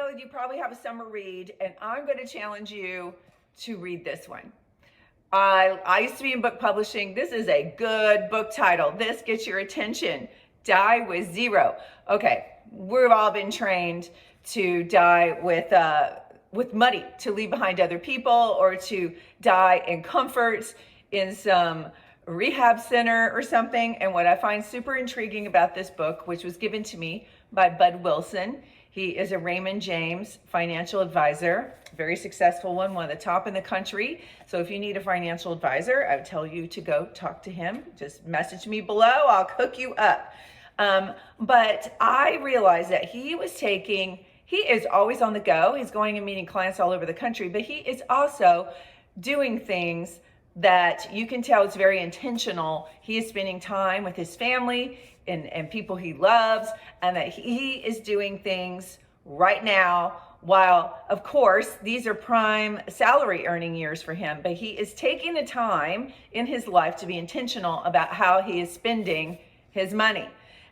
know you probably have a summer read, and I'm going to challenge you to read this one. I used to be in book publishing. This is a good book title. This gets your attention. Die with zero. Okay, we've all been trained to die with money, to leave behind other people, or to die in comfort in some rehab center or something. And what I find super intriguing about this book, which was given to me by Bud Wilson, he is a Raymond James financial advisor, very successful one of the top in the country. So if you need a financial advisor, I would tell you to go talk to him. Just message me below, I'll hook you up. But I realized that he is always on the go. He's going and meeting clients all over the country, but he is also doing things that you can tell it's very intentional. He is spending time with his family and people he loves, and that he is doing things right now, while of course these are prime salary earning years for him, but he is taking the time in his life to be intentional about how he is spending his money.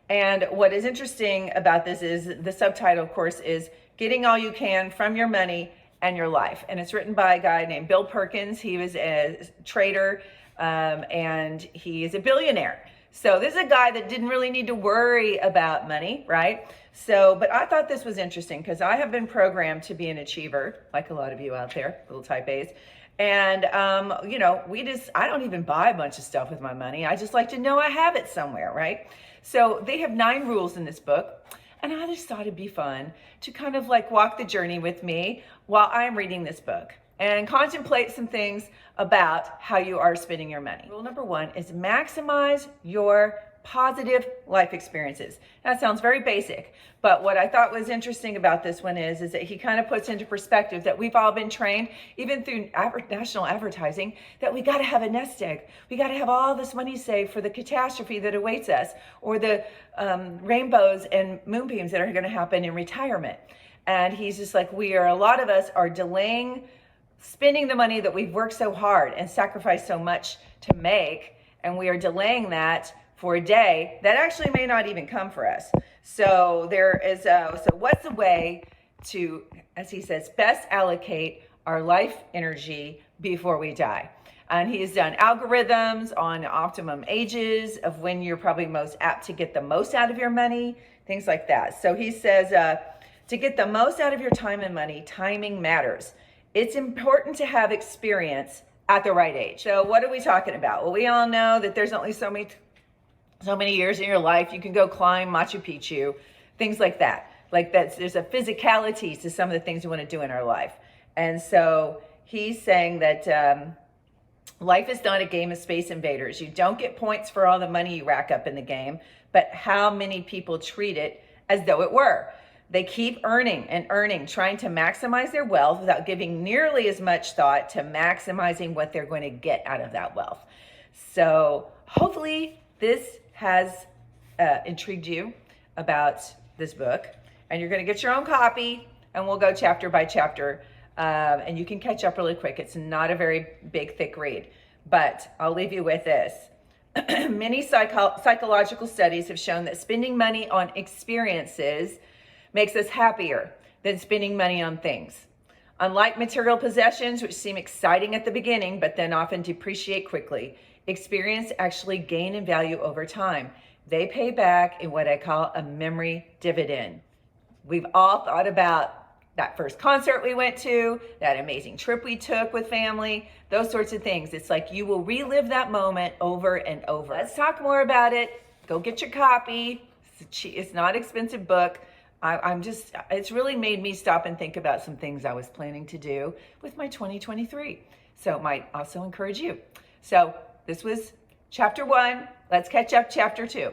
And what is interesting about this is the subtitle, of course, is Getting All You Can from Your Money and Your Life. And it's written by a guy named Bill Perkins. He was a trader and he is a billionaire. So this is a guy that didn't really need to worry about money, right? So, but I thought this was interesting because I have been programmed to be an achiever, like a lot of you out there, little type A's. And, you know, I don't even buy a bunch of stuff with my money. I just like to know I have it somewhere, right? So they have 9 rules in this book. And I just thought it'd be fun to kind of like walk the journey with me while I'm reading this book and contemplate some things about how you are spending your money. Rule number 1 is maximize your positive life experiences. That sounds very basic, but what I thought was interesting about this one is that he kind of puts into perspective that we've all been trained, even through national advertising, that we got to have a nest egg. We got to have all this money saved for the catastrophe that awaits us, or the rainbows and moonbeams that are going to happen in retirement. And he's just like, a lot of us are delaying spending the money that we've worked so hard and sacrificed so much to make, and we are delaying that for a day that actually may not even come for us. So what's the way to, as he says, best allocate our life energy before we die? And he's done algorithms on optimum ages of when you're probably most apt to get the most out of your money, things like that. So he says, to get the most out of your time and money, timing matters. It's important to have experience at the right age. So what are we talking about? Well, we all know that there's only so many years in your life. You can go climb Machu Picchu, things like that. Like there's a physicality to some of the things we want to do in our life. And so he's saying that life is not a game of Space Invaders. You don't get points for all the money you rack up in the game, but how many people treat it as though it were. They keep earning and earning, trying to maximize their wealth without giving nearly as much thought to maximizing what they're going to get out of that wealth. So hopefully this has intrigued you about this book, and you're going to get your own copy, and we'll go chapter by chapter, and you can catch up really quick. It's not a very big, thick read, but I'll leave you with this. Many psychological studies have shown that spending money on experiences makes us happier than spending money on things. Unlike material possessions, which seem exciting at the beginning, but then often depreciate quickly, experience actually gain in value over time. They pay back in what I call a memory dividend. We've all thought about that first concert we went to, that amazing trip we took with family, those sorts of things. It's like you will relive that moment over and over. Let's talk more about it. Go get your copy. It's not an expensive book. It's really made me stop and think about some things I was planning to do with my 2023. So it might also encourage you. So this was chapter 1. Let's catch up chapter 2.